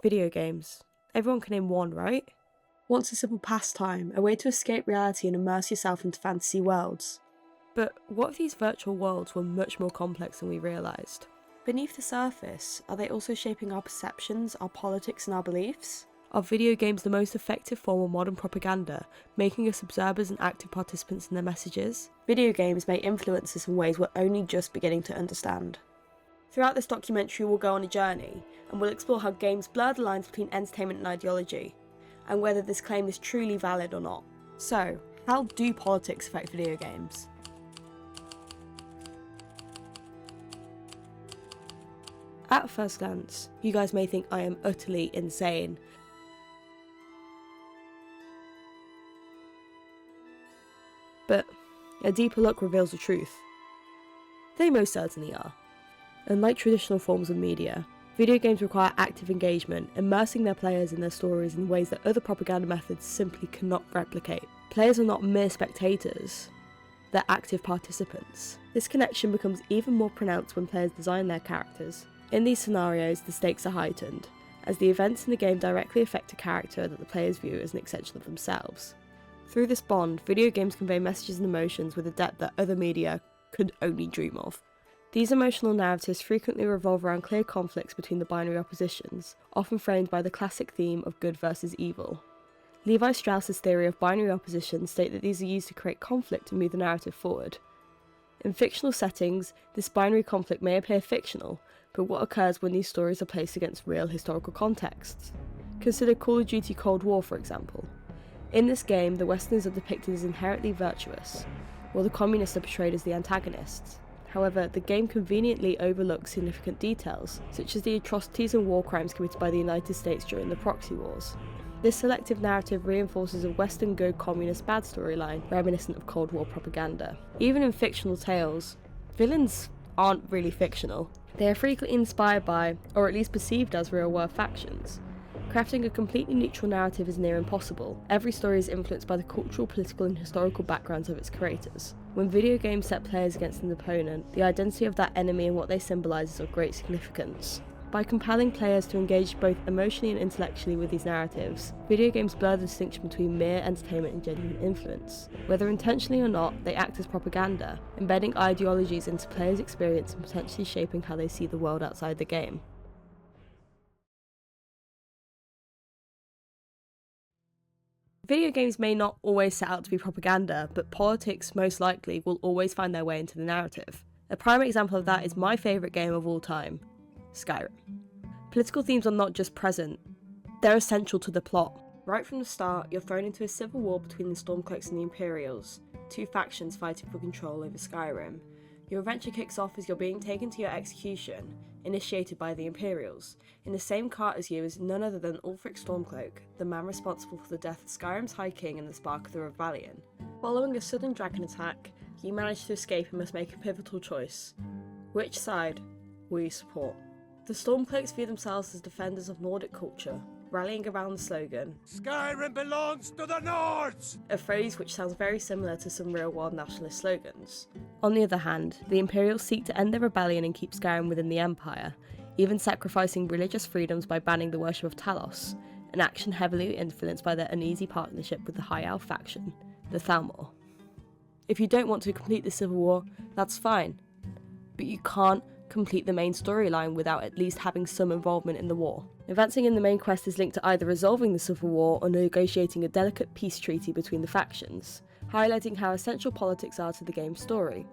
Video games. Everyone can name one, right? Once a simple pastime, a way to escape reality and immerse yourself into fantasy worlds. But what if these virtual worlds were much more complex than we realised? Beneath the surface, are they also shaping our perceptions, our politics and our beliefs? Are video games the most effective form of modern propaganda, making us observers and active participants in their messages? Video games may influence us in ways we're only just beginning to understand. Throughout this documentary we'll go on a journey, and we'll explore how games blur the lines between entertainment and ideology, and whether this claim is truly valid or not. So, how do politics affect video games? At first glance, you guys may think I am utterly insane. But a deeper look reveals the truth. They most certainly are. Unlike traditional forms of media, video games require active engagement, immersing their players in their stories in ways that other propaganda methods simply cannot replicate. Players are not mere spectators, they're active participants. This connection becomes even more pronounced when players design their characters. In these scenarios, the stakes are heightened, as the events in the game directly affect a character that the players view as an extension of themselves. Through this bond, video games convey messages and emotions with a depth that other media could only dream of. These emotional narratives frequently revolve around clear conflicts between the binary oppositions, often framed by the classic theme of good versus evil. Levi Strauss's theory of binary opposition state that these are used to create conflict and move the narrative forward. In fictional settings, this binary conflict may appear fictional, but what occurs when these stories are placed against real historical contexts? Consider Call of Duty Cold War, for example. In this game, the Westerners are depicted as inherently virtuous, while the Communists are portrayed as the antagonists. However, the game conveniently overlooks significant details, such as the atrocities and war crimes committed by the United States during the proxy wars. This selective narrative reinforces a Western good, Communist bad storyline, reminiscent of Cold War propaganda. Even in fictional tales, villains aren't really fictional. They are frequently inspired by, or at least perceived as, real-world factions. Crafting a completely neutral narrative is near impossible. Every story is influenced by the cultural, political and historical backgrounds of its creators. When video games set players against an opponent, the identity of that enemy and what they symbolise is of great significance. By compelling players to engage both emotionally and intellectually with these narratives, video games blur the distinction between mere entertainment and genuine influence. Whether intentionally or not, they act as propaganda, embedding ideologies into players' experience and potentially shaping how they see the world outside the game. Video games may not always set out to be propaganda, but politics most likely will always find their way into the narrative. A prime example of that is my favourite game of all time, Skyrim. Political themes are not just present, they're essential to the plot. Right from the start, you're thrown into a civil war between the Stormcloaks and the Imperials, two factions fighting for control over Skyrim. Your adventure kicks off as you're being taken to your execution, initiated by the Imperials. In the same cart as you is none other than Ulfric Stormcloak, the man responsible for the death of Skyrim's High King and the spark of the rebellion. Following a sudden dragon attack, you manage to escape and must make a pivotal choice. Which side will you support? The Stormcloaks view themselves as defenders of Nordic culture, rallying around the slogan, "Skyrim belongs to the Nords!" a phrase which sounds very similar to some real-world nationalist slogans. On the other hand, the Imperials seek to end their rebellion and keep Skyrim within the Empire, even sacrificing religious freedoms by banning the worship of Talos, an action heavily influenced by their uneasy partnership with the High Elf faction, the Thalmor. If you don't want to complete the civil war, that's fine, but you can't complete the main storyline without at least having some involvement in the war. Advancing in the main quest is linked to either resolving the civil war or negotiating a delicate peace treaty between the factions, highlighting how essential politics are to the game's story.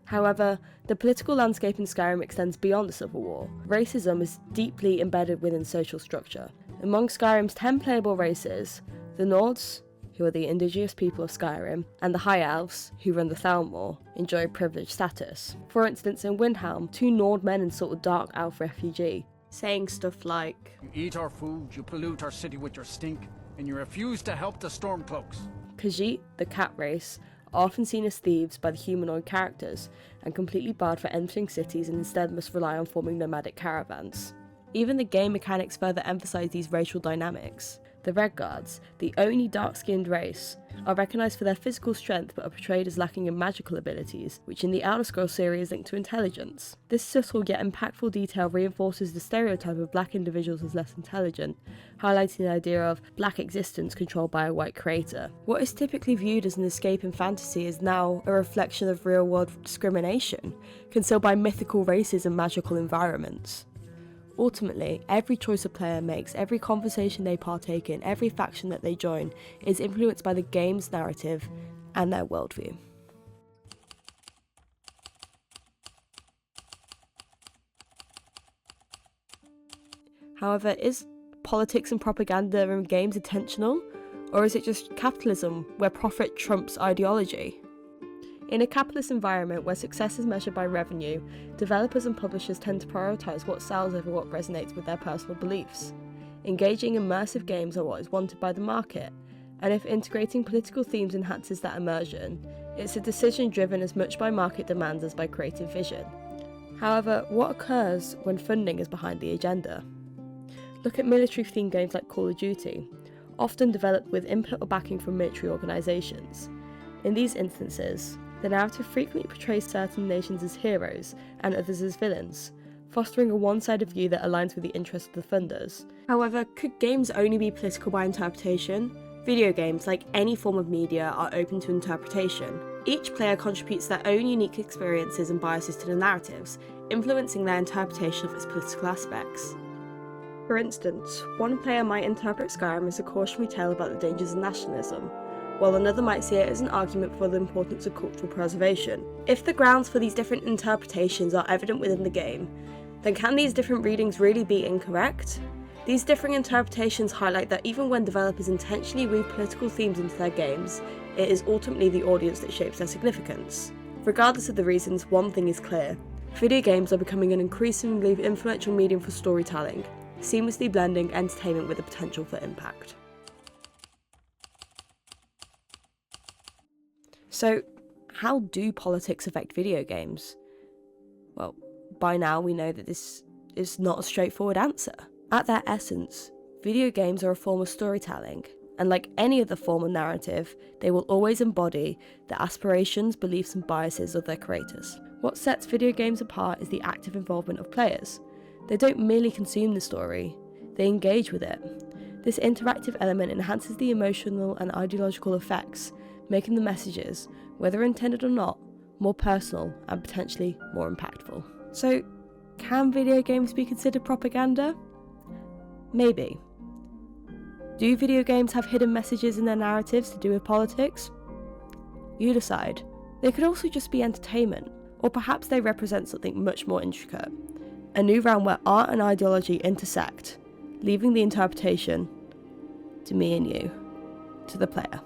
However, the political landscape in Skyrim extends beyond the civil war. Racism is deeply embedded within social structure. Among Skyrim's 10 playable races, the Nords, who are the indigenous people of Skyrim, and the High Elves, who run the Thalmor, enjoy privileged status. For instance, in Windhelm, 2 Nord men insult a Dark Elf refugee, saying stuff like, "You eat our food, you pollute our city with your stink, and you refuse to help the Stormcloaks." Khajiit, the cat race, are often seen as thieves by the humanoid characters, and completely barred for entering cities and instead must rely on forming nomadic caravans. Even the game mechanics further emphasise these racial dynamics. The Red Guards, the only dark-skinned race, are recognised for their physical strength but are portrayed as lacking in magical abilities, which in the Elder Scrolls series is linked to intelligence. This subtle yet impactful detail reinforces the stereotype of black individuals as less intelligent, highlighting the idea of black existence controlled by a white creator. What is typically viewed as an escape in fantasy is now a reflection of real-world discrimination, concealed by mythical races and magical environments. Ultimately, every choice a player makes, every conversation they partake in, every faction that they join, is influenced by the game's narrative and their worldview. However, is politics and propaganda in games intentional, or is it just capitalism where profit trumps ideology? In a capitalist environment where success is measured by revenue, developers and publishers tend to prioritise what sells over what resonates with their personal beliefs. Engaging immersive games are what is wanted by the market, and if integrating political themes enhances that immersion, it's a decision driven as much by market demands as by creative vision. However, what occurs when funding is behind the agenda? Look at military-themed games like Call of Duty, often developed with input or backing from military organisations. In these instances, the narrative frequently portrays certain nations as heroes and others as villains, fostering a one-sided view that aligns with the interests of the funders. However, could games only be political by interpretation? Video games, like any form of media, are open to interpretation. Each player contributes their own unique experiences and biases to the narratives, influencing their interpretation of its political aspects. For instance, one player might interpret Skyrim as a cautionary tale about the dangers of nationalism, while another might see it as an argument for the importance of cultural preservation. If the grounds for these different interpretations are evident within the game, then can these different readings really be incorrect? These differing interpretations highlight that even when developers intentionally weave political themes into their games, it is ultimately the audience that shapes their significance. Regardless of the reasons, one thing is clear: video games are becoming an increasingly influential medium for storytelling, seamlessly blending entertainment with the potential for impact. So, how do politics affect video games? Well, by now we know that this is not a straightforward answer. At their essence, video games are a form of storytelling, and like any other form of narrative, they will always embody the aspirations, beliefs, and biases of their creators. What sets video games apart is the active involvement of players. They don't merely consume the story, they engage with it. This interactive element enhances the emotional and ideological effects, making the messages, whether intended or not, more personal and potentially more impactful. So, can video games be considered propaganda? Maybe. Do video games have hidden messages in their narratives to do with politics? You decide. They could also just be entertainment, or perhaps they represent something much more intricate. A new realm where art and ideology intersect, leaving the interpretation to me and you, to the player.